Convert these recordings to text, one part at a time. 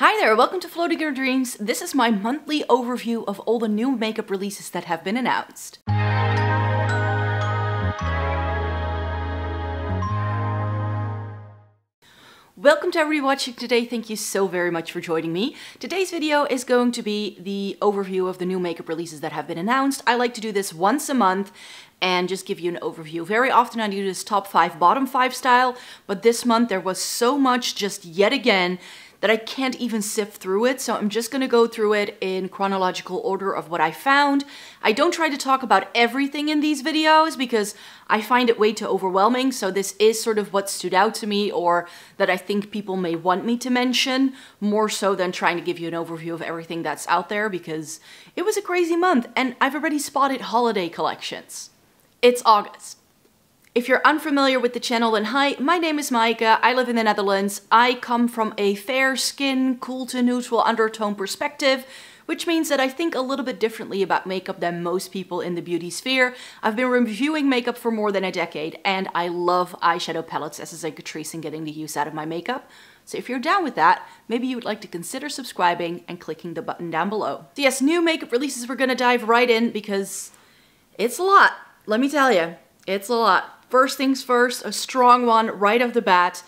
Hi there, welcome to Floating Your Dreams. This is my monthly overview of all the new makeup releases that have been announced. Welcome to everybody watching today. Thank you so very much for joining me. Today's video is going to be the overview of the new makeup releases that have been announced. I like to do this once a month and just give you an overview. Very often I do this top 5, bottom 5 style, but this month there was so much just yet again that I can't even sift through it, so I'm just gonna go through it in chronological order of what I found. I don't try to talk about everything in these videos because I find it way too overwhelming, so this is sort of what stood out to me or that I think people may want me to mention, more so than trying to give you an overview of everything that's out there, because it was a crazy month and I've already spotted holiday collections. It's August. If you're unfamiliar with the channel, then hi, my name is Mocca, I live in the Netherlands. I come from a fair skin, cool to neutral undertone perspective, which means that I think a little bit differently about makeup than most people in the beauty sphere. I've been reviewing makeup for more than a decade, and I love eyeshadow palettes as a cicatrice and getting the use out of my makeup. So if you're down with that, maybe you would like to consider subscribing and clicking the button down below. So yes, new makeup releases, we're gonna dive right in because it's a lot. Let me tell you, it's a lot. First things first, a strong one right off the bat,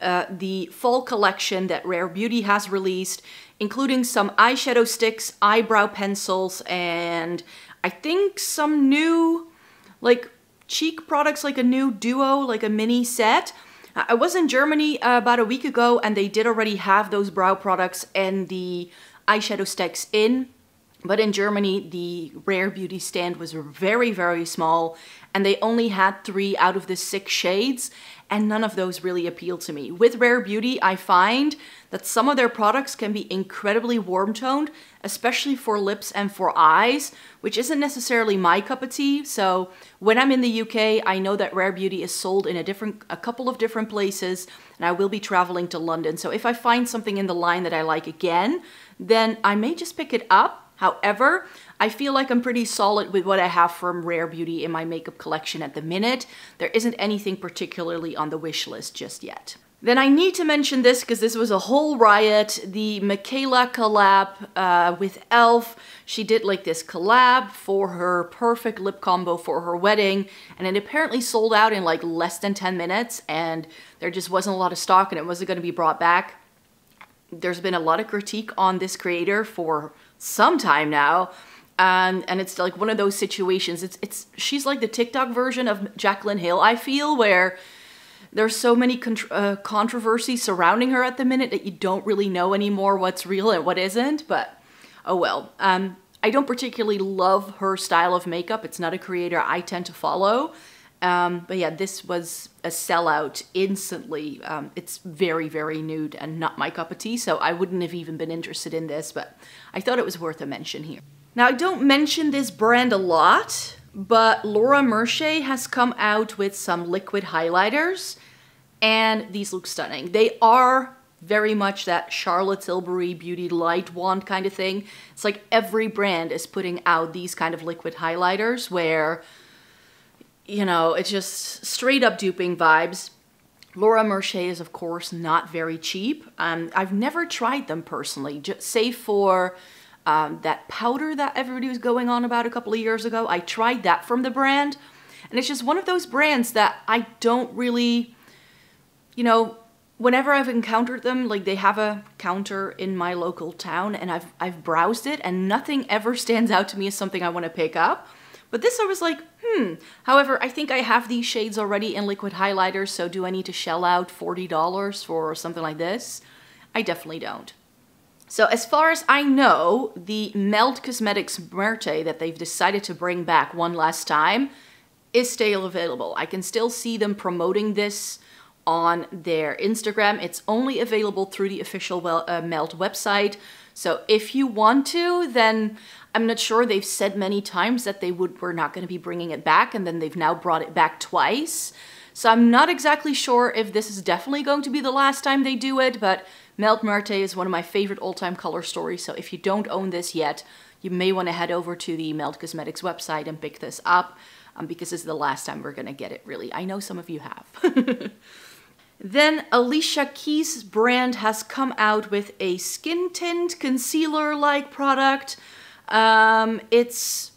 the fall collection that Rare Beauty has released, including some eyeshadow sticks, eyebrow pencils, and I think some new, like, cheek products, like a new duo, like a mini set. I was in Germany about a week ago, and they did already have those brow products and the eyeshadow sticks in. But in Germany, the Rare Beauty stand was very, very small, and they only had 3 out of the 6 shades, and none of those really appealed to me. With Rare Beauty, I find that some of their products can be incredibly warm-toned, especially for lips and for eyes, which isn't necessarily my cup of tea. So when I'm in the UK, I know that Rare Beauty is sold in a couple of different places, and I will be traveling to London. So if I find something in the line that I like again, then I may just pick it up. However, I feel like I'm pretty solid with what I have from Rare Beauty in my makeup collection at the minute. There isn't anything particularly on the wish list just yet. Then I need to mention this because this was a whole riot. The Michaela collab with e.l.f. She did like this collab for her perfect lip combo for her wedding, and it apparently sold out in like less than 10 minutes, and there just wasn't a lot of stock and it wasn't going to be brought back. There's been a lot of critique on this creator for some time now, and it's like one of those situations. She's like the TikTok version of Jaclyn Hill, I feel, where there's so many controversy surrounding her at the minute that you don't really know anymore what's real and what isn't, but oh well. I don't particularly love her style of makeup. It's not a creator I tend to follow. But yeah, this was a sellout instantly. It's very, very nude and not my cup of tea, so I wouldn't have even been interested in this, but I thought it was worth a mention here. Now, I don't mention this brand a lot, but Laura Mercier has come out with some liquid highlighters, and these look stunning. They are very much that Charlotte Tilbury Beauty Light Wand kind of thing. It's like every brand is putting out these kind of liquid highlighters where, you know, it's just straight up duping vibes. Laura Mercier is, of course, not very cheap. I've never tried them personally, just save for that powder that everybody was going on about a couple of years ago. I tried that from the brand, and it's just one of those brands that I don't really, you know, whenever I've encountered them, like they have a counter in my local town, and I've browsed it, and nothing ever stands out to me as something I want to pick up. But this I was like, However, I think I have these shades already in liquid highlighters, so do I need to shell out $40 for something like this? I definitely don't. So as far as I know, the Melt Cosmetics Merte that they've decided to bring back one last time is still available. I can still see them promoting this on their Instagram. It's only available through the official Melt website. So if you want to, then I'm not sure. They've said many times that they were not going to be bringing it back, and then they've now brought it back twice. So I'm not exactly sure if this is definitely going to be the last time they do it, but Melt Merte is one of my favorite all-time color stories. So if you don't own this yet, you may want to head over to the Melt Cosmetics website and pick this up, because this is the last time we're going to get it, really. I know some of you have. Then Alicia Keys' brand has come out with a skin tint concealer-like product. Alicia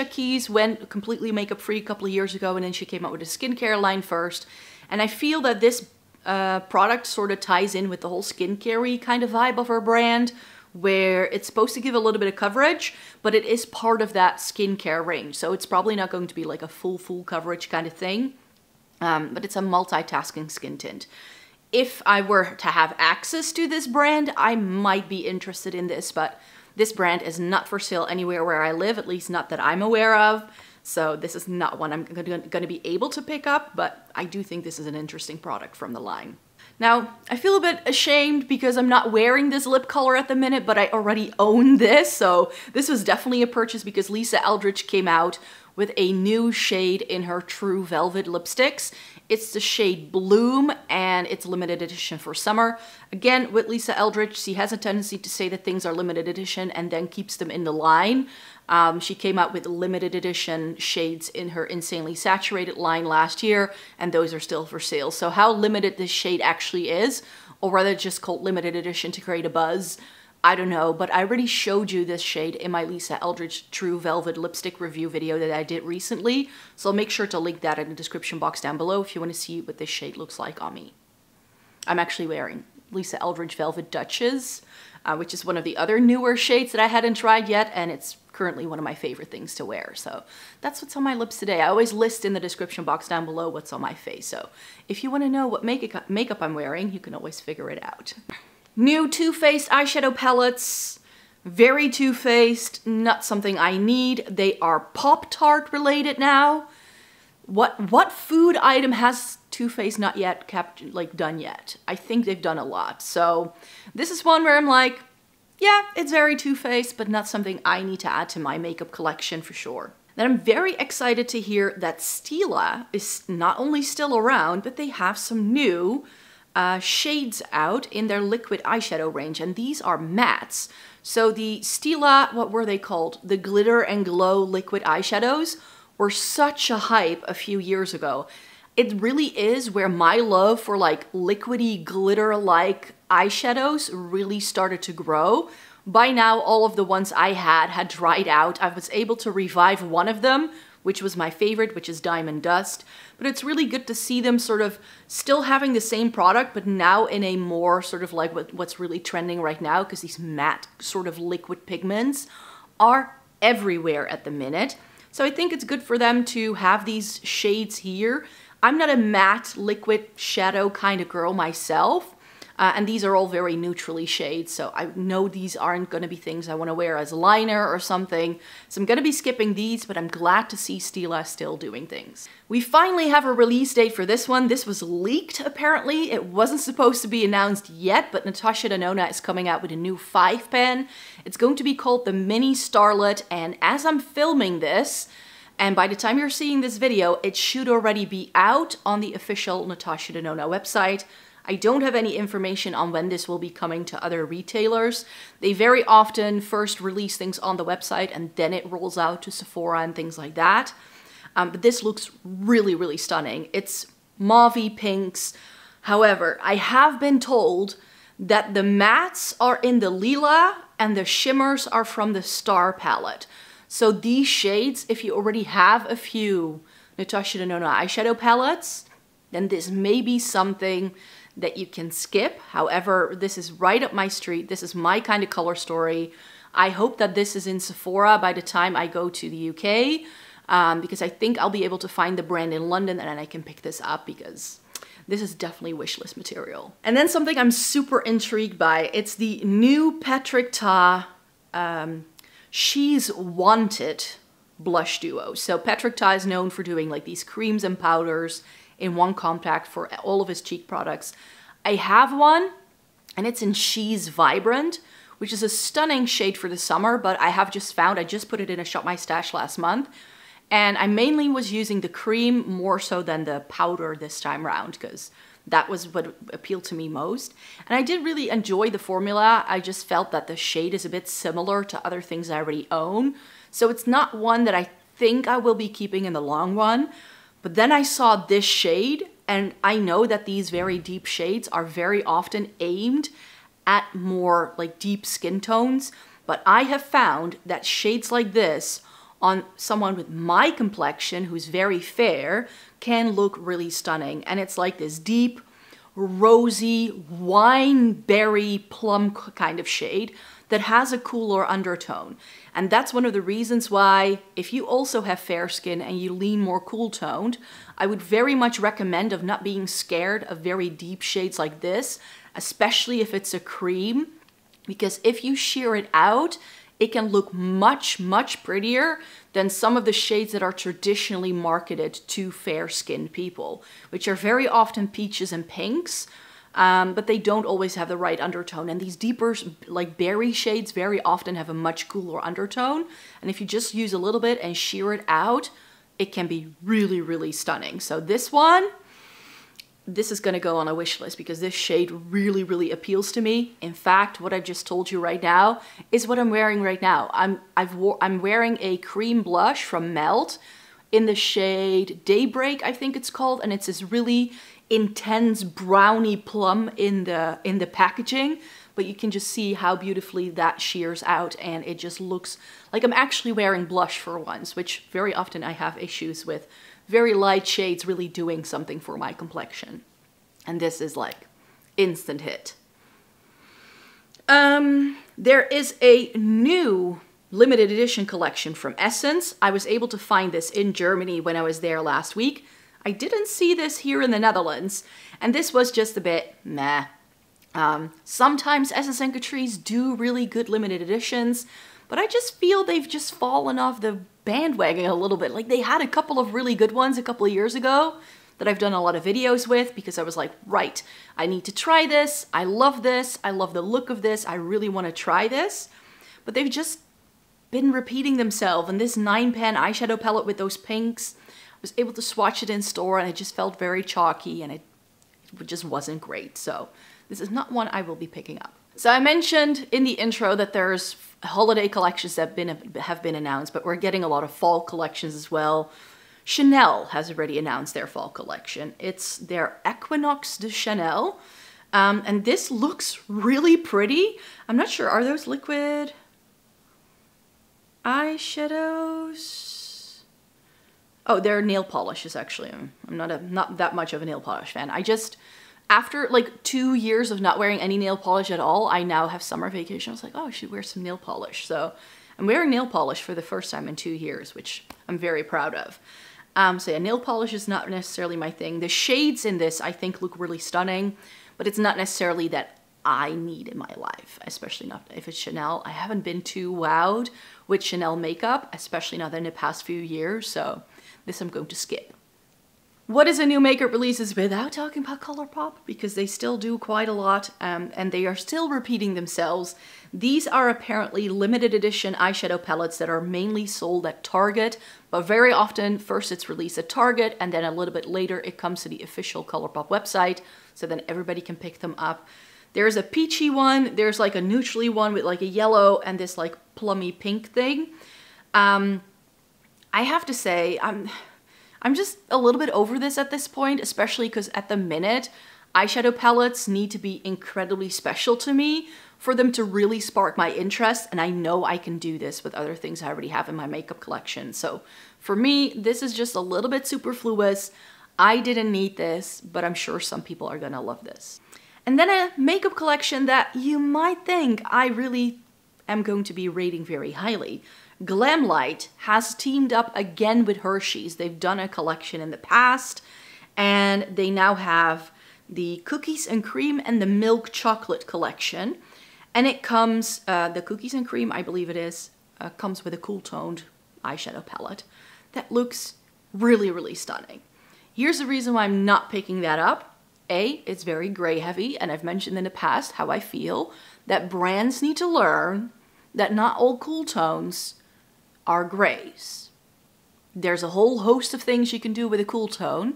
Keys went completely makeup-free a couple of years ago, and then she came out with a skincare line first. And I feel that this product sort of ties in with the whole skincare-y kind of vibe of her brand, where it's supposed to give a little bit of coverage, but it is part of that skincare range. So it's probably not going to be like a full coverage kind of thing. But it's a multitasking skin tint. If I were to have access to this brand, I might be interested in this, but this brand is not for sale anywhere where I live, at least not that I'm aware of. So this is not one I'm going to be able to pick up, but I do think this is an interesting product from the line. Now, I feel a bit ashamed because I'm not wearing this lip color at the minute, but I already own this, so this was definitely a purchase because Lisa Eldridge came out with a new shade in her True Velvet lipsticks. It's the shade Bloom, and it's limited edition for summer. Again, with Lisa Eldridge, she has a tendency to say that things are limited edition and then keeps them in the line. She came out with limited edition shades in her Insanely Saturated line last year, and those are still for sale. So how limited this shade actually is, or whether it's just called limited edition to create a buzz, I don't know, but I already showed you this shade in my Lisa Eldridge True Velvet lipstick review video that I did recently, so I'll make sure to link that in the description box down below if you want to see what this shade looks like on me. I'm actually wearing Lisa Eldridge Velvet Duchess, which is one of the other newer shades that I hadn't tried yet, and it's currently one of my favorite things to wear. So that's what's on my lips today. I always list in the description box down below what's on my face, so if you want to know what makeup I'm wearing, you can always figure it out. New Too Faced eyeshadow palettes. Very Too Faced, not something I need. They are Pop-Tart related now. What food item has Too Faced not yet done yet? I think they've done a lot. So this is one where I'm like, yeah, it's very Too Faced, but not something I need to add to my makeup collection for sure. Then I'm very excited to hear that Stila is not only still around, but they have some new shades out in their liquid eyeshadow range, and these are mattes. So the Stila, what were they called? The Glitter and Glow liquid eyeshadows were such a hype a few years ago. It really is where my love for like liquidy glitter-like eyeshadows really started to grow. By now, all of the ones I had dried out. I was able to revive one of them, which was my favorite, which is Diamond Dust. But it's really good to see them sort of still having the same product, but now in a more sort of like what's really trending right now, because these matte sort of liquid pigments are everywhere at the minute. So I think it's good for them to have these shades here. I'm not a matte liquid shadow kind of girl myself. And these are all very neutrally shades, so I know these aren't going to be things I want to wear as a liner or something. So I'm going to be skipping these, but I'm glad to see Stila still doing things. We finally have a release date for this one. This was leaked, apparently. It wasn't supposed to be announced yet, but Natasha Denona is coming out with a new 5-pen. It's going to be called the Mini Starlet, and as I'm filming this, and by the time you're seeing this video, it should already be out on the official Natasha Denona website. I don't have any information on when this will be coming to other retailers. They very often first release things on the website and then it rolls out to Sephora and things like that. But this looks really, really stunning. It's mauvey pinks. However, I have been told that the mattes are in the Lila and the shimmers are from the Star palette. So these shades, if you already have a few Natasha Denona eyeshadow palettes, then this may be something that you can skip. However, this is right up my street. This is my kind of color story. I hope that this is in Sephora by the time I go to the UK, because I think I'll be able to find the brand in London and then I can pick this up because this is definitely wishlist material. And then something I'm super intrigued by. It's the new Patrick Ta She's Wanted blush duo. So Patrick Ta is known for doing like these creams and powders in one compact for all of his cheek products. I have one, and it's in She's Vibrant, which is a stunning shade for the summer, but I have just found, I just put it in a Shop My Stash last month, and I mainly was using the cream more so than the powder this time around, because that was what appealed to me most. And I did really enjoy the formula. I just felt that the shade is a bit similar to other things I already own, so it's not one that I think I will be keeping in the long run. But then I saw this shade And I know that these very deep shades are very often aimed at more like deep skin tones, but I have found that shades like this on someone with my complexion who's very fair can look really stunning. And it's like this deep, rosy, wine berry plum kind of shade that has a cooler undertone. And that's one of the reasons why, if you also have fair skin and you lean more cool toned, I would very much recommend of not being scared of very deep shades like this, especially if it's a cream, because if you sheer it out, it can look much, much prettier than some of the shades that are traditionally marketed to fair-skinned people, which are very often peaches and pinks, but they don't always have the right undertone. And these deeper, like berry shades, very often have a much cooler undertone. And if you just use a little bit and sheer it out, it can be really, really stunning. So this one, this is going to go on a wish list because this shade really, really appeals to me. In fact, what I just told you right now is what I'm wearing right now. I'm wearing a cream blush from Melt in the shade Daybreak, I think it's called, and it's this really intense brownie plum in the packaging. But you can just see how beautifully that sheers out, and it just looks like I'm actually wearing blush for once, which very often I have issues with very light shades really doing something for my complexion. And this is like instant hit. There is a new limited edition collection from Essence. I was able to find this in Germany when I was there last week. I didn't see this here in the Netherlands, and this was just a bit meh. Sometimes Essence and Catrice do really good limited editions, but I just feel they've just fallen off the bandwagon a little bit. Like, they had a couple of really good ones a couple of years ago that I've done a lot of videos with because I was like, right, I need to try this. I love this. I love the look of this. I really want to try this. But they've just been repeating themselves. And this 9-pan eyeshadow palette with those pinks, I was able to swatch it in store and it just felt very chalky and it just wasn't great. So this is not one I will be picking up. So I mentioned in the intro that there's holiday collections that have been announced, but we're getting a lot of fall collections as well. Chanel has already announced their fall collection. It's their Equinox de Chanel. And this looks really pretty. I'm not sure, are those liquid eyeshadows? Oh, they're nail polishes actually. I'm not that much of a nail polish fan. After like 2 years of not wearing any nail polish at all, I now have summer vacation. I was like, oh, I should wear some nail polish. So I'm wearing nail polish for the first time in 2 years, which I'm very proud of. So yeah, nail polish is not necessarily my thing. The shades in this, I think, look really stunning, but it's not necessarily that I need in my life, especially not if it's Chanel. I haven't been too wowed with Chanel makeup, especially not in the past few years. So this I'm going to skip. What is a new makeup releases without talking about ColourPop? Because they still do quite a lot and they are still repeating themselves. These are apparently limited edition eyeshadow palettes that are mainly sold at Target, but very often first it's released at Target and then a little bit later it comes to the official ColourPop website, so then everybody can pick them up. There's a peachy one, there's like a neutrally one with like a yellow and this like plummy pink thing. I have to say, I'm just a little bit over this at this point, especially because at the minute, eyeshadow palettes need to be incredibly special to me for them to really spark my interest, and I know I can do this with other things I already have in my makeup collection. So for me, this is just a little bit superfluous. I didn't need this, but I'm sure some people are gonna love this. And then a makeup collection that you might think I really am going to be rating very highly. Glamlight has teamed up again with Hershey's. They've done a collection in the past, and they now have the Cookies and Cream and the Milk Chocolate collection. And it comes, the Cookies and Cream, I believe it is, comes with a cool toned eyeshadow palette that looks really, really stunning. Here's the reason why I'm not picking that up. A, it's very gray heavy, and I've mentioned in the past how I feel that brands need to learn that not all cool tones are grays. There's a whole host of things you can do with a cool tone,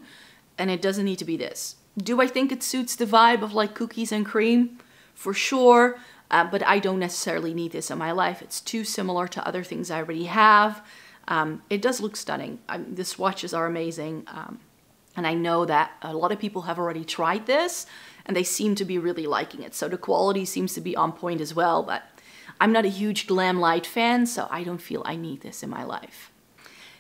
and it doesn't need to be this. Do I think it suits the vibe of like Cookies and Cream? For sure, but I don't necessarily need this in my life. It's too similar to other things I already have. It does look stunning. The swatches are amazing. And I know that a lot of people have already tried this and they seem to be really liking it. So the quality seems to be on point as well, but I'm not a huge glam light fan, so I don't feel I need this in my life.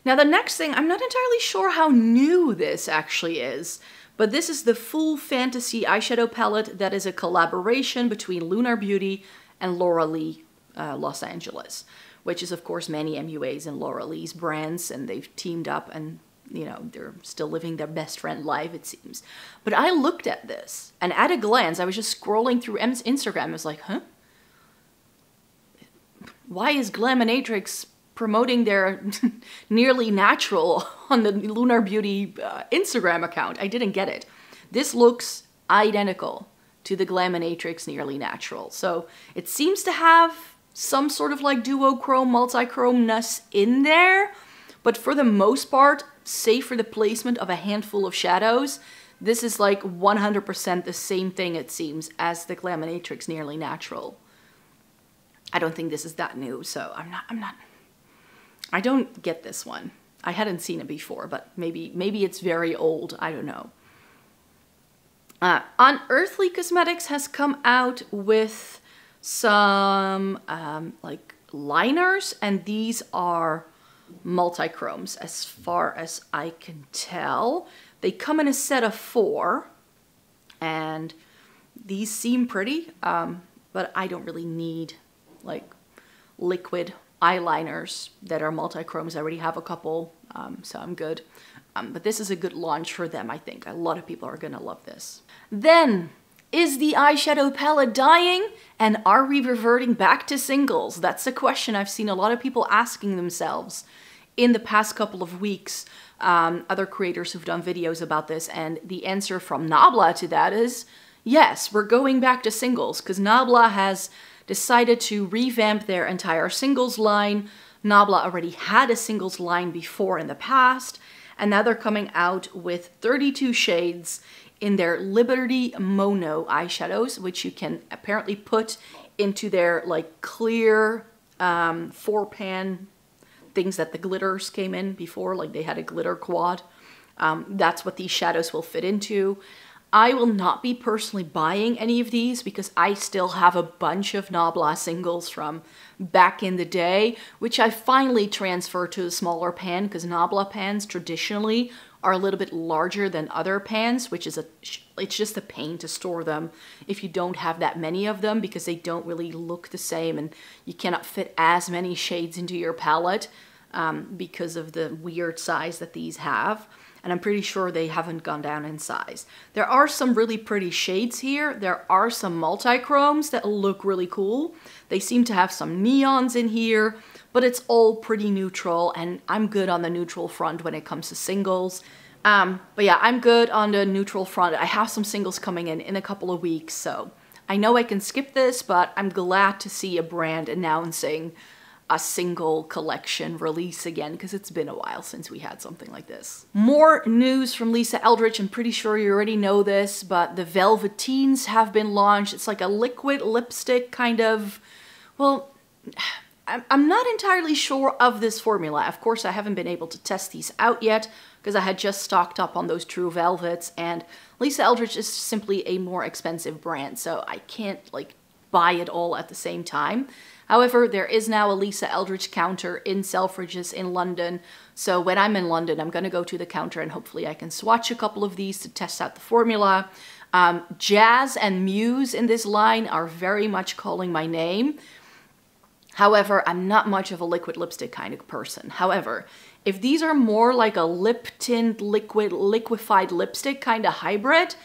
Now the next thing, I'm not entirely sure how new this actually is, but this is the Full Fantasy eyeshadow palette that is a collaboration between Lunar Beauty and Laura Lee Los Angeles, which is of course Manny MUA's and Laura Lee's brands, and they've teamed up and you know, they're still living their best friend life, it seems. But I looked at this, and at a glance, I was just scrolling through Instagram. I was like, huh? Why is Glaminatrix promoting their nearly natural on the Lunar Beauty Instagram account? I didn't get it. This looks identical to the Glaminatrix Nearly Natural. So it seems to have some sort of like duochrome, multi-chrome-ness in there. But for the most part, save for the placement of a handful of shadows, this is like 100% the same thing, it seems, as the Glaminatrix Nearly Natural. I don't think this is that new, so I don't get this one. I hadn't seen it before, but maybe it's very old, I don't know. Unearthly Cosmetics has come out with some like liners, and these are multi-chromes as far as I can tell. They come in a set of 4, and these seem pretty, but I don't really need like liquid eyeliners that are multi-chromes. I already have a couple, so I'm good. But this is a good launch for them, I think. A lot of people are gonna love this. Then, is the eyeshadow palette dying? And are we reverting back to singles? That's a question I've seen a lot of people asking themselves in the past couple of weeks. Other creators who've done videos about this, and the answer from Nabla to that is yes, we're going back to singles, because Nabla has decided to revamp their entire singles line. Nabla already had a singles line before in the past, and now they're coming out with 32 shades in their Liberty Mono eyeshadows, which you can apparently put into their like clear 4-pan things that the glitters came in before, like they had a glitter quad. That's what these shadows will fit into. I will not be personally buying any of these because I still have a bunch of Nabla singles from back in the day, which I finally transferred to a smaller pan, because Nabla pans traditionally are a little bit larger than other pans, which is it's just a pain to store them if you don't have that many of them, because they don't really look the same and you cannot fit as many shades into your palette because of the weird size that these have. And I'm pretty sure they haven't gone down in size. There are some really pretty shades here. There are some multi-chromes that look really cool. They seem to have some neons in here, but it's all pretty neutral, and I'm good on the neutral front when it comes to singles. But yeah, I'm good on the neutral front. I have some singles coming in a couple of weeks, so I know I can skip this, but I'm glad to see a brand announcing a single collection release again, because it's been a while since we had something like this. More news from Lisa Eldridge. I'm pretty sure you already know this, but the Velveteens have been launched. It's like a liquid lipstick kind of, well, I'm not entirely sure of this formula. Of course, I haven't been able to test these out yet because I had just stocked up on those True Velvets, and Lisa Eldridge is simply a more expensive brand, so I can't like buy it all at the same time. However, there is now a Lisa Eldridge counter in Selfridges in London, so when I'm in London, I'm going to go to the counter and hopefully I can swatch a couple of these to test out the formula. Jazz and Muse in this line are very much calling my name. However, I'm not much of a liquid lipstick kind of person. However, if these are more like a lip tint, liquefied lipstick kind of hybrid,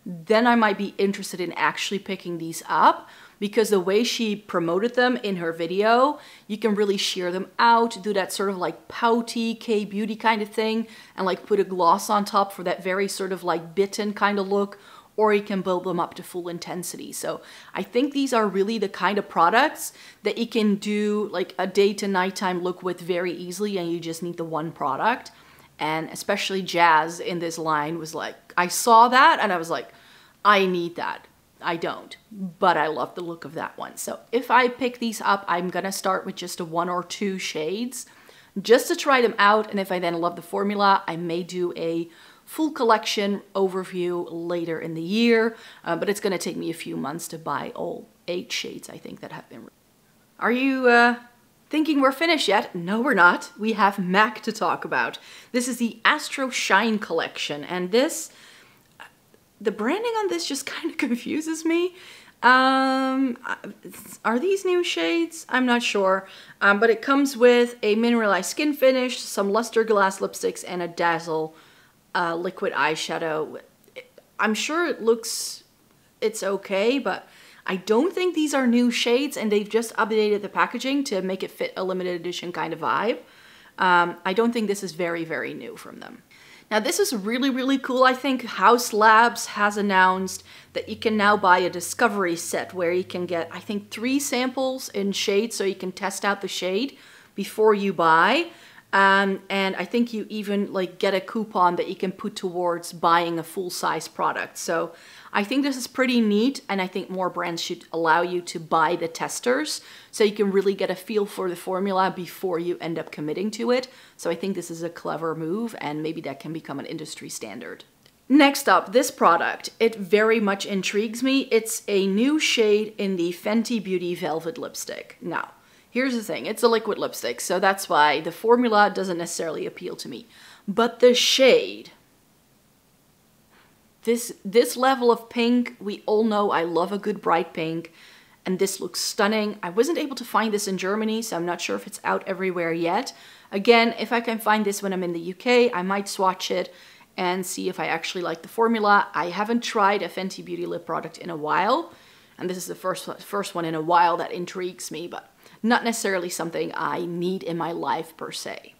then I might be interested in actually picking these up, because the way she promoted them in her video, you can really sheer them out, do that sort of like pouty K-beauty kind of thing, and like put a gloss on top for that very sort of like bitten kind of look, or you can build them up to full intensity. So I think these are really the kind of products that you can do like a day to nighttime look with very easily, and you just need the one product. And especially Jazz in this line was like, I saw that and I was like, I need that. I don't, but I love the look of that one. So if I pick these up, I'm gonna start with just a 1 or 2 shades just to try them out, and if I then love the formula, I may do a full collection overview later in the year, but it's gonna take me a few months to buy all 8 shades, I think, that have been. Are you thinking we're finished yet? No, we're not. We have MAC to talk about. This is the Astro Shine collection, and this, the branding on this just kind of confuses me. Are these new shades? I'm not sure, but it comes with a mineralized skin finish, some luster glass lipsticks, and a Dazzle liquid eyeshadow. I'm sure it's okay, but I don't think these are new shades, and they've just updated the packaging to make it fit a limited edition kind of vibe. I don't think this is very, very new from them. Now this is really, really cool. I think House Labs has announced that you can now buy a discovery set where you can get, I think, 3 samples in shade, so you can test out the shade before you buy. And I think you even like get a coupon that you can put towards buying a full-size product. So I think this is pretty neat, and I think more brands should allow you to buy the testers so you can really get a feel for the formula before you end up committing to it. So I think this is a clever move, and maybe that can become an industry standard. Next up, this product. It very much intrigues me. It's a new shade in the Fenty Beauty Velvet Lipstick. Now, here's the thing. It's a liquid lipstick, so that's why the formula doesn't necessarily appeal to me. But the shade... This level of pink, we all know I love a good bright pink, and this looks stunning. I wasn't able to find this in Germany, so I'm not sure if it's out everywhere yet. Again, if I can find this when I'm in the UK, I might swatch it and see if I actually like the formula. I haven't tried a Fenty Beauty lip product in a while, and this is the first one in a while that intrigues me, but not necessarily something I need in my life per se.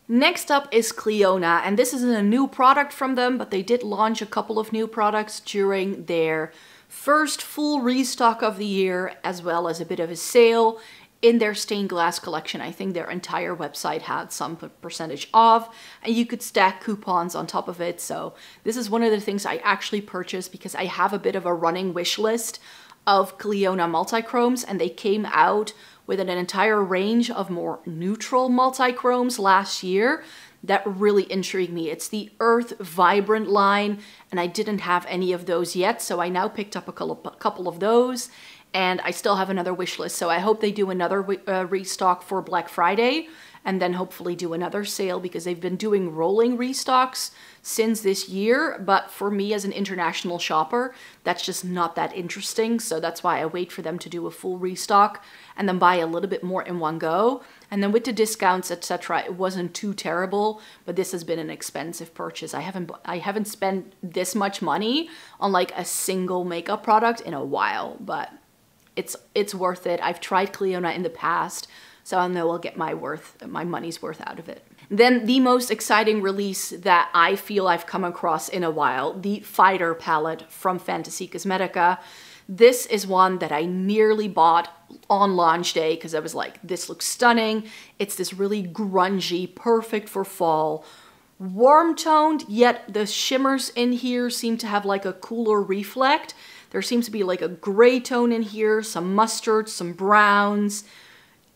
Next up is Clionadh, and this isn't a new product from them, but they did launch a couple of new products during their first full restock of the year, as well as a bit of a sale in their stained glass collection. I think their entire website had some percentage off, and you could stack coupons on top of it. So this is one of the things I actually purchased because I have a bit of a running wish list of Clionadh multichromes, and they came out with an entire range of more neutral multichromes last year that really intrigued me. It's the Earth Vibrant line, and I didn't have any of those yet, so I now picked up a couple of those, and I still have another wish list. So I hope they do another restock for Black Friday, and then hopefully do another sale, because they've been doing rolling restocks since this year. But for me as an international shopper, that's just not that interesting. So that's why I wait for them to do a full restock and then buy a little bit more in one go. And then with the discounts, etc., it wasn't too terrible, but this has been an expensive purchase. I haven't spent this much money on like a single makeup product in a while, but it's worth it. I've tried Clionadh in the past, so I know I'll get my money's worth out of it. Then the most exciting release that I feel I've come across in a while, the Fighter palette from Fantasy Cosmetica. This is one that I nearly bought on launch day because I was like, this looks stunning. It's this really grungy, perfect for fall, warm toned, yet the shimmers in here seem to have like a cooler reflect. There seems to be like a gray tone in here, some mustard, some browns.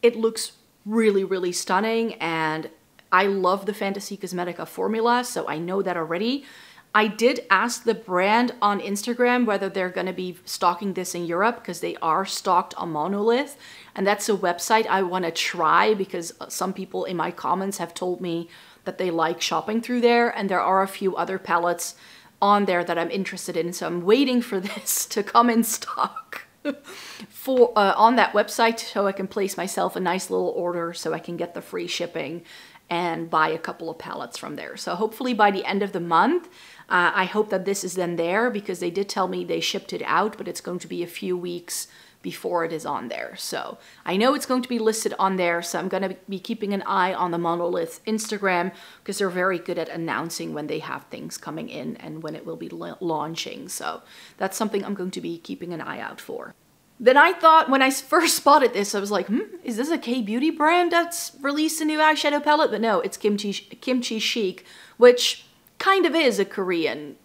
It looks really, really stunning, and I love the Fantasy Cosmetica formula, so I know that already. I did ask the brand on Instagram whether they're going to be stocking this in Europe, because they are stocked on Monolith, and that's a website I want to try because some people in my comments have told me that they like shopping through there, and there are a few other palettes on there that I'm interested in, so I'm waiting for this to come in stock on that website so I can place myself a nice little order so I can get the free shipping and buy a couple of palettes from there. So hopefully by the end of the month, I hope that this is then there, because they did tell me they shipped it out, but it's going to be a few weeks before it is on there. So I know it's going to be listed on there, so I'm going to be keeping an eye on the Monolith Instagram, because they're very good at announcing when they have things coming in and when it will be launching. So that's something I'm going to be keeping an eye out for. Then I thought, when I first spotted this, I was like, is this a K-beauty brand that's released a new eyeshadow palette? But no, it's Kimchi Chic, which kind of is a Korean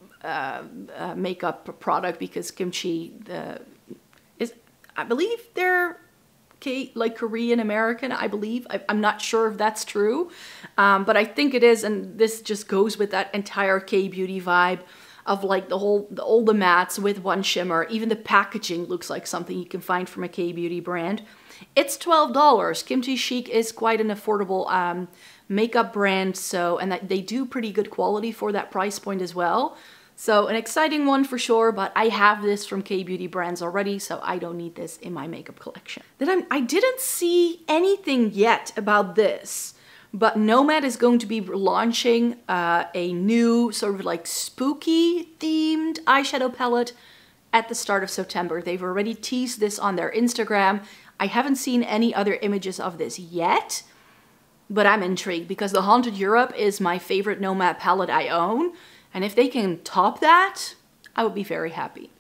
makeup product, because Kimchi I believe they're like Korean American, I believe. I'm not sure if that's true, but I think it is, and this just goes with that entire K-beauty vibe of like all the mattes with one shimmer. Even the packaging looks like something you can find from a K-beauty brand. It's $12. Kimchi Chic is quite an affordable makeup brand, so, and that they do pretty good quality for that price point as well. So an exciting one for sure, but I have this from K-beauty brands already, so I don't need this in my makeup collection. Then I didn't see anything yet about this, but Nomad is going to be launching a new sort of like spooky themed eyeshadow palette at the start of September. They've already teased this on their Instagram. I haven't seen any other images of this yet, but I'm intrigued because the Haunted Europe is my favorite Nomad palette I own. And if they can top that, I would be very happy.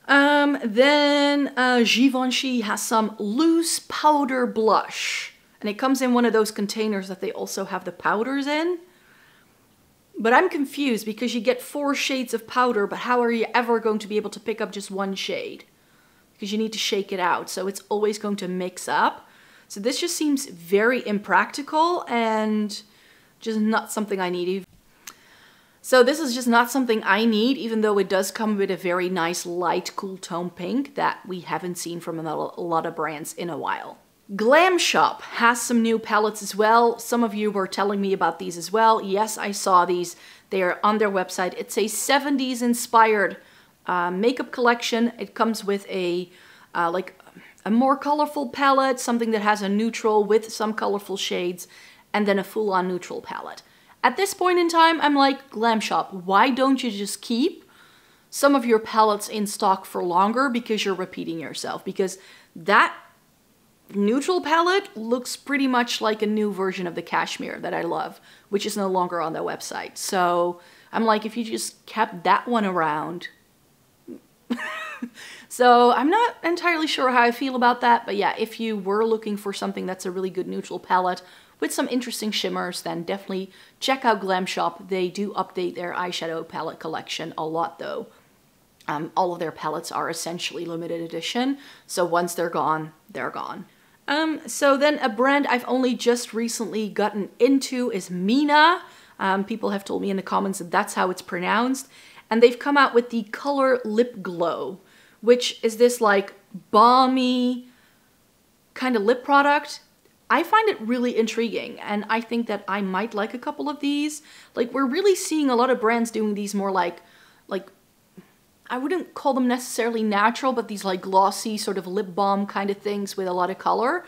Then Givenchy has some loose powder blush. And it comes in one of those containers that they also have the powders in. But I'm confused because you get 4 shades of powder, but how are you ever going to be able to pick up just one shade? Because you need to shake it out, so it's always going to mix up. So this just seems very impractical and just not something I need. So this is just not something I need, even though it does come with a very nice light cool tone pink that we haven't seen from a lot of brands in a while. Glamshop has some new palettes as well. Some of you were telling me about these as well. Yes, I saw these. They are on their website. It's a 70s inspired makeup collection. It comes with a like a more colorful palette, something that has a neutral with some colorful shades, and then a full-on neutral palette. At this point in time, I'm like, Glamshop, why don't you just keep some of your palettes in stock for longer because you're repeating yourself? Because that neutral palette looks pretty much like a new version of the Cashmere that I love, which is no longer on their website. So I'm like, if you just kept that one around. So I'm not entirely sure how I feel about that, but yeah, if you were looking for something that's a really good neutral palette with some interesting shimmers, then definitely check out Glamshop. They do update their eyeshadow palette collection a lot though. All of their palettes are essentially limited edition, so once they're gone, they're gone. So then a brand I've only just recently gotten into is Mina. People have told me in the comments that that's how it's pronounced. And they've come out with the Color Lip Glow, which is this like balmy kind of lip product. I find it really intriguing, and I think that I might like a couple of these. Like, we're really seeing a lot of brands doing these more like I wouldn't call them necessarily natural, but these like glossy sort of lip balm kind of things with a lot of color.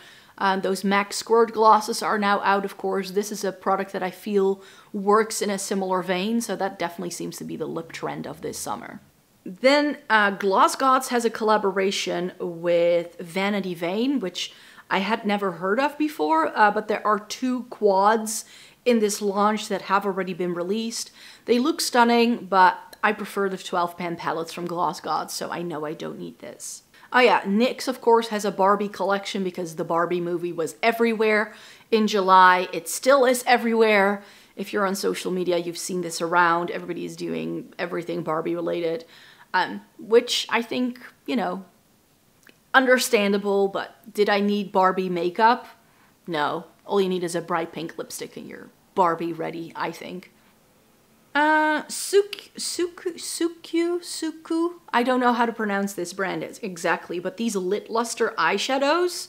Those MAC Squirt glosses are now out, of course. This is a product that I feel works in a similar vein, so that definitely seems to be the lip trend of this summer. Then Gloss Gods has a collaboration with Vanity Vane, which I had never heard of before, but there are 2 quads in this launch that have already been released. They look stunning, but I prefer the 12-pan palettes from Gloss Gods, so I know I don't need this. Oh yeah, NYX of course has a Barbie collection because the Barbie movie was everywhere in July. It still is everywhere. If you're on social media, you've seen this around. Everybody is doing everything Barbie related, which I think, you know, understandable, but did I need Barbie makeup? No. All you need is a bright pink lipstick and you're Barbie ready, I think. Suku. I don't know how to pronounce this brand exactly, but these Lit Luster eyeshadows,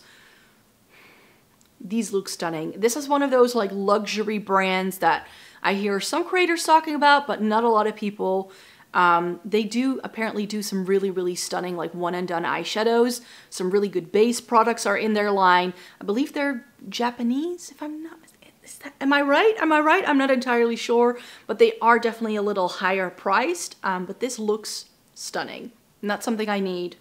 these look stunning. This is one of those like luxury brands that I hear some creators talking about, but not a lot of people. They do apparently do some really, really stunning like one and done eyeshadows. Some really good base products are in their line. I believe they're Japanese, if I'm not mistaken. Am I right? Am I right? I'm not entirely sure, but they are definitely a little higher priced. But this looks stunning. Not something I need,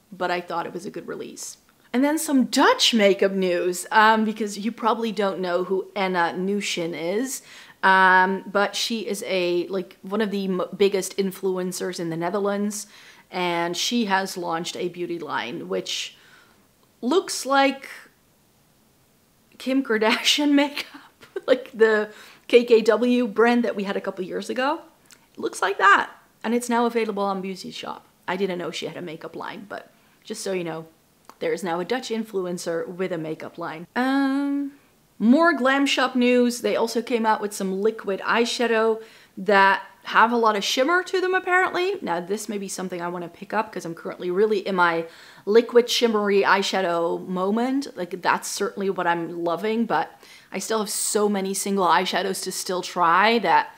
but I thought it was a good release. And then some Dutch makeup news, because you probably don't know who Anna Nushin is. But she is one of the biggest influencers in the Netherlands, and she has launched a beauty line which looks like Kim Kardashian makeup, like the KKW brand that we had a couple years ago. It looks like that, and it's now available on Beauty Shop. I didn't know she had a makeup line, but just so you know, There's now a Dutch influencer with a makeup line. More Glamshop news. They also came out with some liquid eyeshadow that have a lot of shimmer to them apparently. Now this may be something I want to pick up because I'm currently really in my liquid shimmery eyeshadow moment. Like that's certainly what I'm loving, but I still have so many single eyeshadows to still try that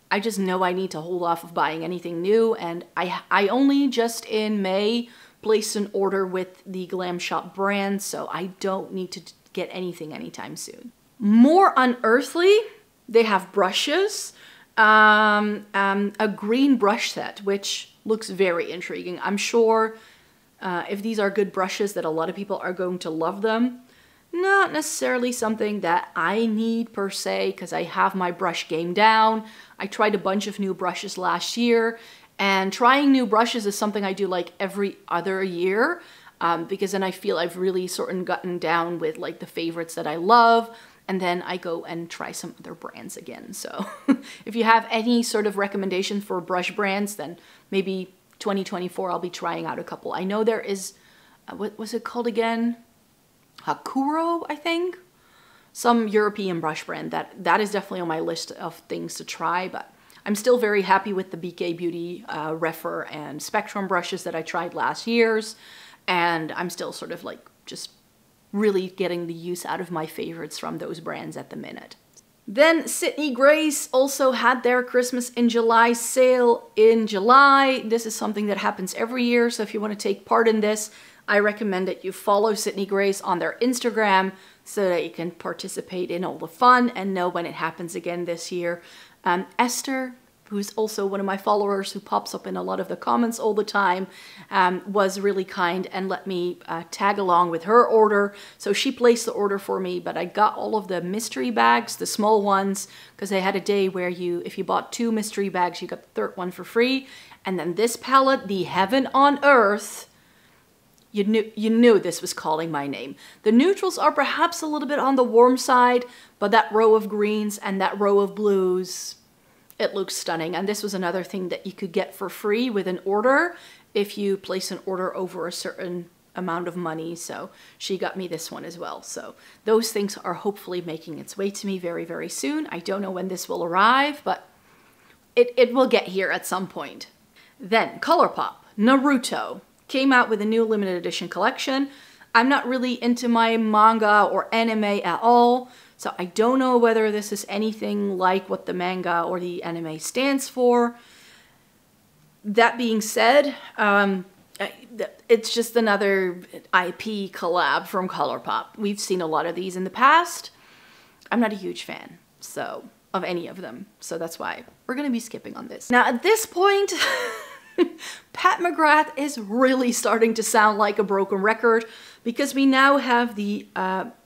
I just know I need to hold off of buying anything new. And I only just in May placed an order with the Glamshop brand, so I don't need to get anything anytime soon. More unearthly, they have brushes. A green brush set, which looks very intriguing. I'm sure if these are good brushes that a lot of people are going to love them. Not necessarily something that I need per se, because I have my brush game down. I tried a bunch of new brushes last year, and trying new brushes is something I do like every other year, because then I feel I've really sort of gotten down with like the favorites that I love. And then I go and try some other brands again. So if you have any sort of recommendation for brush brands, then maybe 2024 I'll be trying out a couple. I know there is, what was it called again? Hakuro, I think? Some European brush brand. That is definitely on my list of things to try, but I'm still very happy with the BK Beauty Refer and Spectrum brushes that I tried last year's. And I'm still sort of like just really getting the use out of my favorites from those brands at the minute. Then Sydney Grace also had their Christmas in July sale in July. This is something that happens every year, so if you want to take part in this, I recommend that you follow Sydney Grace on their Instagram so that you can participate in all the fun and know when it happens again this year. Esther, who's also one of my followers who pops up in a lot of the comments all the time, was really kind and let me tag along with her order. So she placed the order for me, but I got all of the mystery bags, the small ones, because they had a day where if you bought 2 mystery bags, you got the third one for free. And then this palette, the Heaven on Earth, you knew this was calling my name. The neutrals are perhaps a little bit on the warm side, but that row of greens and that row of blues, it looks stunning. And this was another thing that you could get for free with an order if you place an order over a certain amount of money. So she got me this one as well. So those things are hopefully making its way to me very, very soon. I don't know when this will arrive, but it will get here at some point. Then ColourPop, Naruto, came out with a new limited edition collection. I'm not really into my manga or anime at all, so I don't know whether this is anything like what the manga or the anime stands for. That being said, it's just another IP collab from ColourPop. We've seen a lot of these in the past. I'm not a huge fan, so, of any of them, so that's why we're gonna be skipping on this. Now at this point, Pat McGrath is really starting to sound like a broken record because we now have the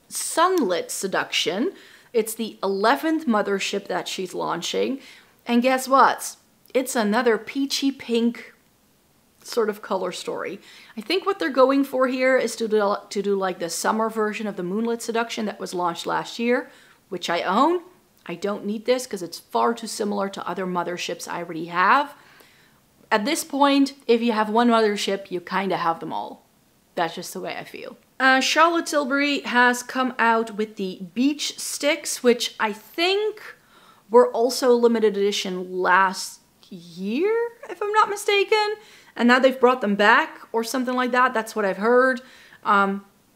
Sunlit Seduction. It's the 11th mothership that she's launching. And guess what? It's another peachy pink sort of color story. I think what they're going for here is to do like the summer version of the Moonlit Seduction that was launched last year, which I own. I don't need this because it's far too similar to other motherships I already have. At this point, if you have one mothership, you kind of have them all. That's just the way I feel. Charlotte Tilbury has come out with the Beach Sticks, which I think were also limited edition last year, if I'm not mistaken. And now they've brought them back or something like that. That's what I've heard.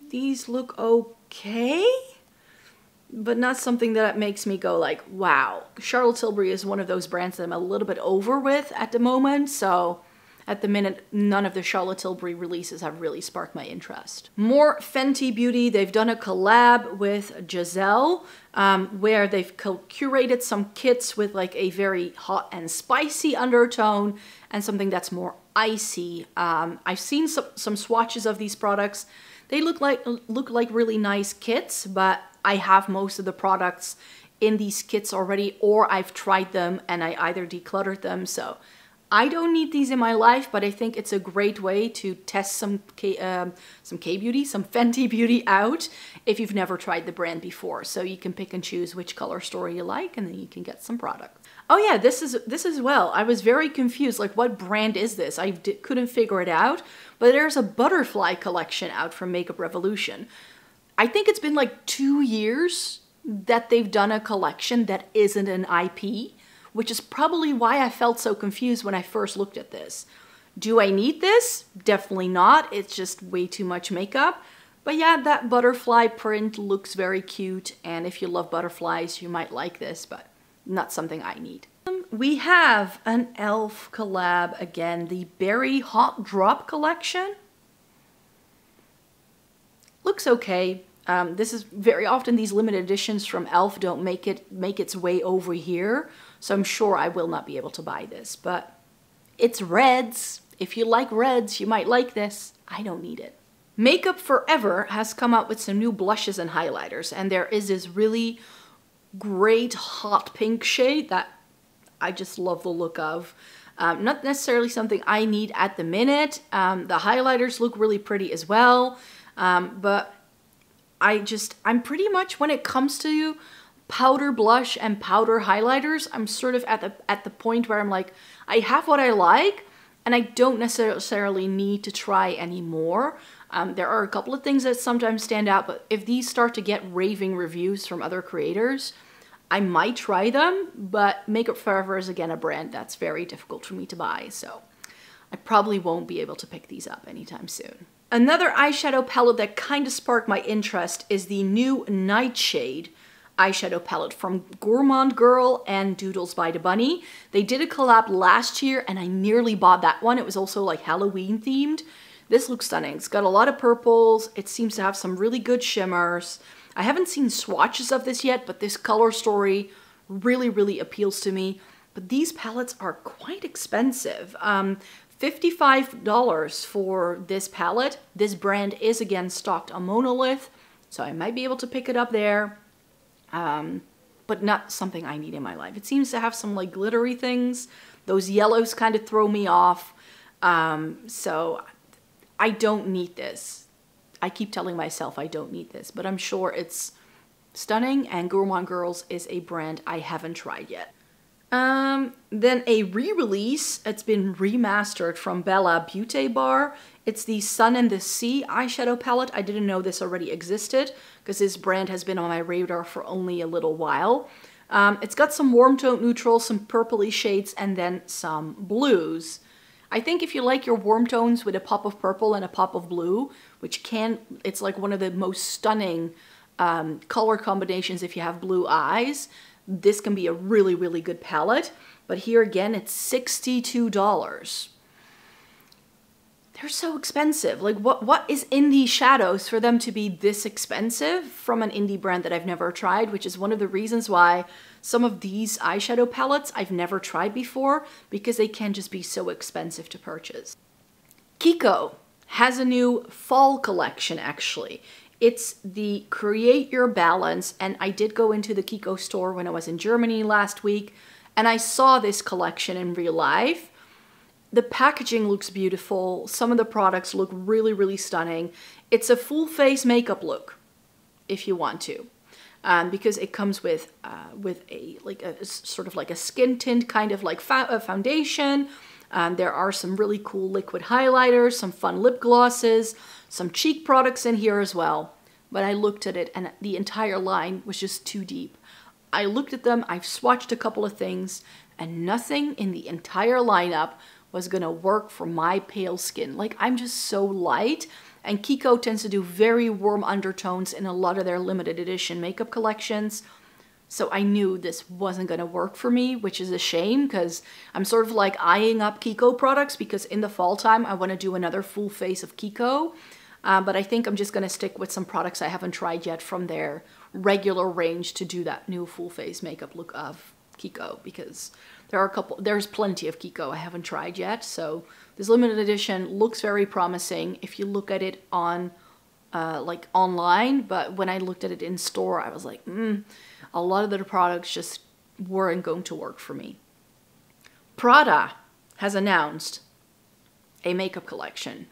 These look okay, but not something that makes me go like, wow. Charlotte Tilbury is one of those brands that I'm a little bit over with at the moment, so at the minute, none of the Charlotte Tilbury releases have really sparked my interest. More Fenty Beauty. They've done a collab with Giselle, where they've curated some kits with like a very hot and spicy undertone and something that's more icy. I've seen some swatches of these products. They look like really nice kits, but I have most of the products in these kits already, or I've tried them and I either decluttered them, so I don't need these in my life, but I think it's a great way to test some K-beauty, some Fenty beauty out if you've never tried the brand before. So you can pick and choose which color story you like, and then you can get some product. Oh yeah, this as well. I was very confused, like what brand is this? I couldn't figure it out, but there's a butterfly collection out from Makeup Revolution. I think it's been like 2 years that they've done a collection that isn't an IP, which is probably why I felt so confused when I first looked at this. Do I need this? Definitely not. It's just way too much makeup. But yeah, that butterfly print looks very cute, and if you love butterflies, you might like this, but not something I need. We have an e.l.f. collab again, the Berry Hot Drop collection. Looks okay. This is very often these limited editions from e.l.f. don't make its way over here, so I'm sure I will not be able to buy this, but it's reds. If you like reds, you might like this. I don't need it. Makeup Forever has come out with some new blushes and highlighters, and there is this really great hot pink shade that I just love the look of. Not necessarily something I need at the minute. The highlighters look really pretty as well, but I'm pretty much, when it comes to powder blush and powder highlighters, I'm sort of at the point where I'm like, I have what I like, and I don't necessarily need to try any more. There are a couple of things that sometimes stand out, but if these start to get raving reviews from other creators, I might try them, but Makeup Forever is again a brand that's very difficult for me to buy, so I probably won't be able to pick these up anytime soon. Another eyeshadow palette that kind of sparked my interest is the new Nightshade eyeshadow palette from Gourmand Girl and Doodles by the Bunny. They did a collab last year and I nearly bought that one. It was also like Halloween themed. This looks stunning. It's got a lot of purples. It seems to have some really good shimmers. I haven't seen swatches of this yet, but this color story really, really appeals to me. But these palettes are quite expensive. $55 for this palette. This brand is again stocked on Monolith, so I might be able to pick it up there. But not something I need in my life. It seems to have some like glittery things. Those yellows kind of throw me off. So I don't need this. I keep telling myself I don't need this, but I'm sure it's stunning, and Gourmand Girls is a brand I haven't tried yet. Then a re-release, it's been remastered from Bella Beauty Bar. It's the Sun and the Sea eyeshadow palette. I didn't know this already existed because this brand has been on my radar for only a little while. It's got some warm tone neutrals, some purpley shades, and then some blues. I think if you like your warm tones with a pop of purple and a pop of blue, it's like one of the most stunning color combinations if you have blue eyes, this can be a really, really good palette. But here again, it's $62. They're so expensive. Like what is in these shadows for them to be this expensive from an indie brand that I've never tried, which is one of the reasons why some of these eyeshadow palettes I've never tried before, because they can just be so expensive to purchase. Kiko has a new fall collection actually. It's the Create Your Balance, and I did go into the Kiko store when I was in Germany last week, and I saw this collection in real life. The packaging looks beautiful. Some of the products look really, really stunning. It's a full face makeup look, if you want to, because it comes with a sort of like a skin tint kind of like foundation. There are some really cool liquid highlighters, some fun lip glosses, some cheek products in here as well. But I looked at it and the entire line was just too deep. I looked at them, I've swatched a couple of things, and nothing in the entire lineup was gonna work for my pale skin. Like, I'm just so light, and Kiko tends to do very warm undertones in a lot of their limited edition makeup collections. So I knew this wasn't gonna work for me, which is a shame because I'm sort of like eyeing up Kiko products because in the fall time I wanna do another full face of Kiko. But I think I'm just gonna stick with some products I haven't tried yet from their regular range to do that new full face makeup look of Kiko, because there's plenty of Kiko I haven't tried yet. So this limited edition looks very promising if you look at it on like online, but when I looked at it in store, I was like, a lot of the products just weren't going to work for me. Prada has announced a makeup collection.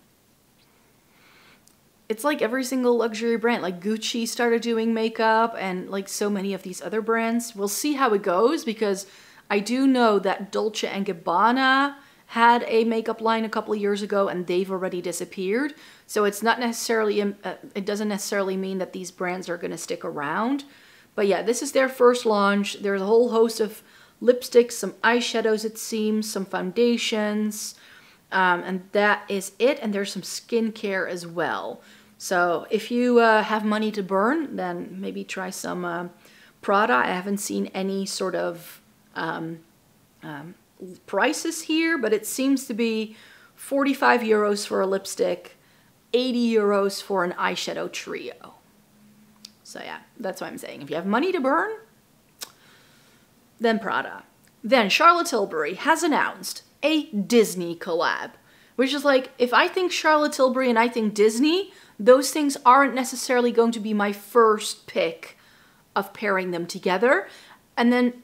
It's like every single luxury brand, like Gucci started doing makeup and like so many of these other brands. We'll see how it goes because I do know that Dolce & Gabbana had a makeup line a couple of years ago and they've already disappeared. So it's not necessarily, it doesn't necessarily mean that these brands are going to stick around. But yeah, this is their first launch. There's a whole host of lipsticks, some eyeshadows it seems, some foundations, and that is it. And there's some skincare as well. So if you have money to burn, then maybe try some Prada. I haven't seen any sort of prices here, but it seems to be 45 euros for a lipstick, 80 euros for an eyeshadow trio. So yeah, that's what I'm saying. If you have money to burn, then Prada. Then Charlotte Tilbury has announced a Disney collab, which is like, if I think Charlotte Tilbury and I think Disney, those things aren't necessarily going to be my first pick of pairing them together. And then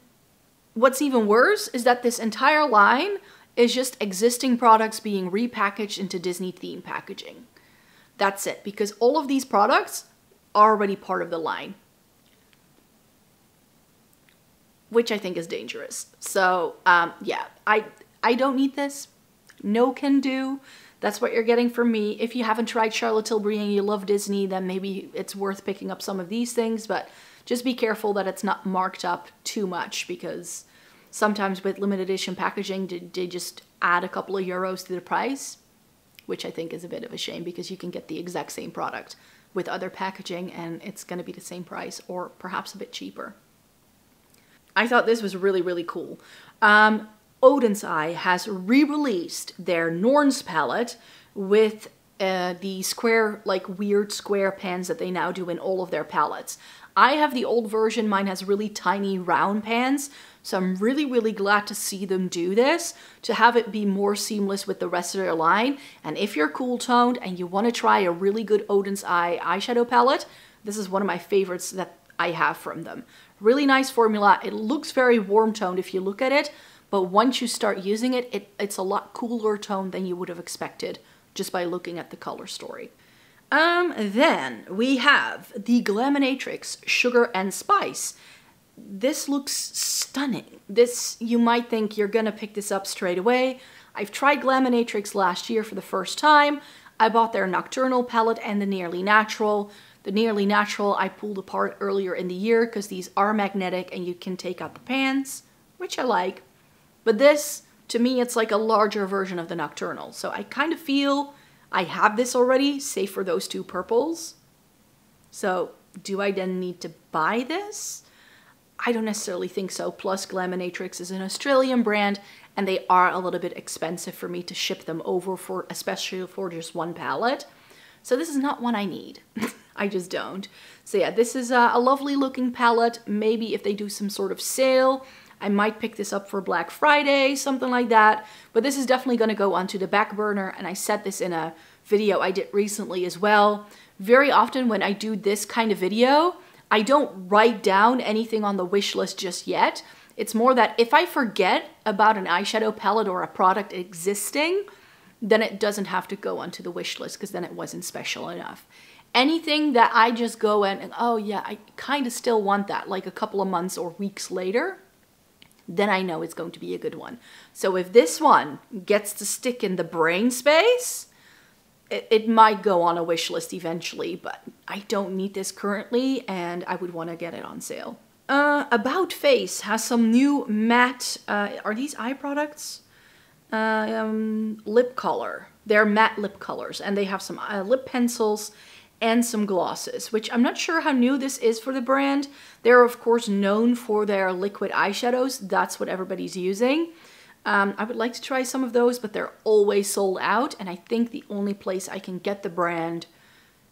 what's even worse is that this entire line is just existing products being repackaged into Disney theme packaging. That's it, because all of these products are already part of the line, which I think is dangerous. So yeah, I don't need this. No can do. That's what you're getting from me. If you haven't tried Charlotte Tilbury and you love Disney, then maybe it's worth picking up some of these things, but just be careful that it's not marked up too much, because sometimes with limited edition packaging, they just add a couple of euros to the price, which I think is a bit of a shame, because you can get the exact same product with other packaging and it's going to be the same price or perhaps a bit cheaper. I thought this was really, really cool. Odin's Eye has re-released their Norns palette with the square, like weird square pans that they now do in all of their palettes. I have the old version, mine has really tiny round pans, so I'm really, really glad to see them do this, to have it be more seamless with the rest of their line. And if you're cool toned and you want to try a really good Odin's Eye eyeshadow palette, this is one of my favorites that I have from them. Really nice formula. It looks very warm toned if you look at it, but once you start using it, it's a lot cooler toned than you would have expected just by looking at the color story. Then we have the Glaminatrix Sugar and Spice. This looks stunning. This, you might think you're gonna pick this up straight away. I've tried Glaminatrix last year for the first time. I bought their Nocturnal palette and the Nearly Natural. The Nearly Natural I pulled apart earlier in the year because these are magnetic and you can take out the pans, which I like. But this, to me, it's like a larger version of the Nocturnal. So I kind of feel I have this already, save for those two purples. So do I then need to buy this? I don't necessarily think so. Plus, Glaminatrix is an Australian brand and they are a little bit expensive for me to ship them over, for especially for just one palette. So this is not one I need. I just don't. So yeah, this is a lovely looking palette. Maybe if they do some sort of sale, I might pick this up for Black Friday, something like that. But this is definitely going to go onto the back burner, and I said this in a video I did recently as well. Very often when I do this kind of video, I don't write down anything on the wish list just yet. It's more that if I forget about an eyeshadow palette or a product existing, then it doesn't have to go onto the wish list because then it wasn't special enough. Anything that I just go in and, oh yeah, I kind of still want that, like a couple of months or weeks later, then I know it's going to be a good one. So if this one gets to stick in the brain space, it might go on a wish list eventually, but I don't need this currently and I would want to get it on sale. About Face has some new matte, are these eye products? Lip color. They're matte lip colors and they have some lip pencils and some glosses, which I'm not sure how new this is for the brand. They're of course known for their liquid eyeshadows. That's what everybody's using. I would like to try some of those, but they're always sold out. And I think the only place I can get the brand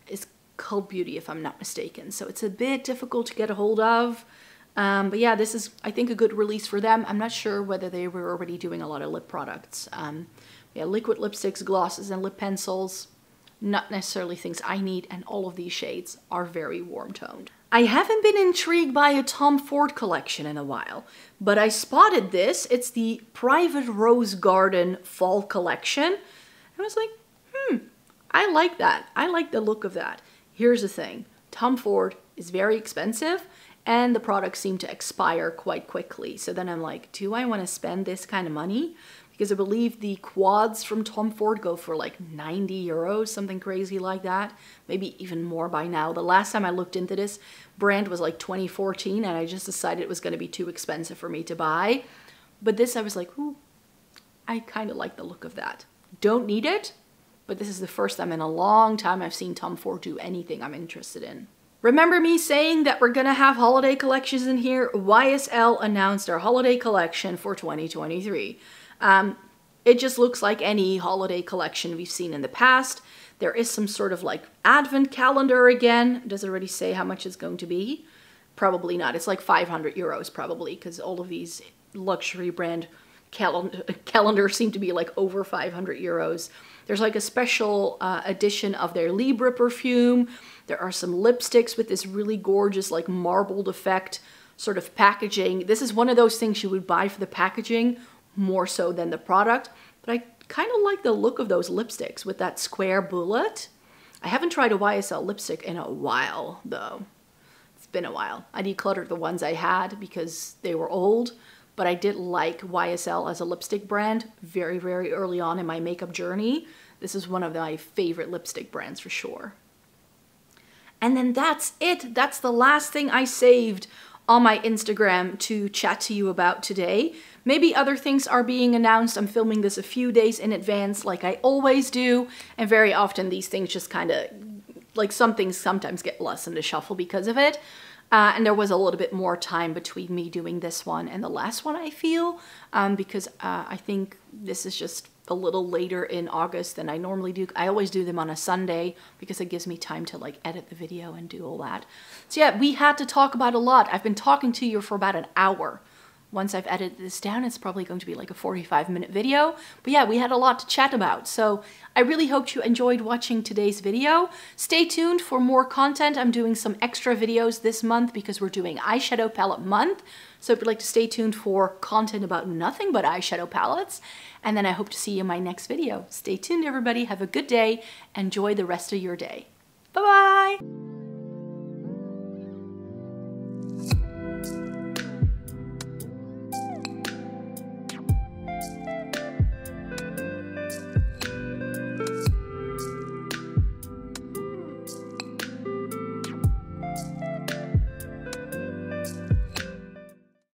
is Cult Beauty, if I'm not mistaken. So it's a bit difficult to get a hold of. But yeah, this is, I think, a good release for them. I'm not sure whether they were already doing a lot of lip products. Yeah, liquid lipsticks, glosses, and lip pencils. Not necessarily things I need, and all of these shades are very warm toned. I haven't been intrigued by a Tom Ford collection in a while, but I spotted this. It's the Private Rose Garden Fall Collection. I was like, I like that. I like the look of that. Here's the thing. Tom Ford is very expensive and the products seem to expire quite quickly. So then I'm like, do I want to spend this kind of money? Because I believe the quads from Tom Ford go for like 90 euros, something crazy like that. Maybe even more by now. The last time I looked into this brand was like 2014 and I just decided it was going to be too expensive for me to buy. But this I was like, ooh, I kind of like the look of that. Don't need it, but this is the first time in a long time I've seen Tom Ford do anything I'm interested in. Remember me saying that we're gonna have holiday collections in here? YSL announced our holiday collection for 2023. It just looks like any holiday collection we've seen in the past. There is some sort of like advent calendar again. Does it already say how much it's going to be? Probably not. It's like 500 euros probably, because all of these luxury brand calendars seem to be like over 500 euros. There's like a special edition of their Libre perfume. There are some lipsticks with this really gorgeous like marbled effect sort of packaging. This is one of those things you would buy for the packaging more so than the product, but I kind of like the look of those lipsticks with that square bullet. I haven't tried a YSL lipstick in a while though. It's been a while. I decluttered the ones I had because they were old, but I did like YSL as a lipstick brand very, very early on in my makeup journey. This is one of my favorite lipstick brands for sure. And then that's it. That's the last thing I saved on my Instagram to chat to you about today. Maybe other things are being announced. I'm filming this a few days in advance like I always do. And very often these things just kind of, like some things sometimes get lost in the shuffle because of it. And there was a little bit more time between me doing this one and the last one, I feel, because I think this is just a little later in August than I normally do. I always do them on a Sunday because it gives me time to like edit the video and do all that. So yeah, we had to talk about a lot. I've been talking to you for about an hour. Once I've edited this down, it's probably going to be like a 45-minute video. But yeah, we had a lot to chat about. So I really hope you enjoyed watching today's video. Stay tuned for more content. I'm doing some extra videos this month because we're doing eyeshadow palette month. So if you'd like to stay tuned for content about nothing but eyeshadow palettes. And then I hope to see you in my next video. Stay tuned, everybody. Have a good day. Enjoy the rest of your day. Bye-bye.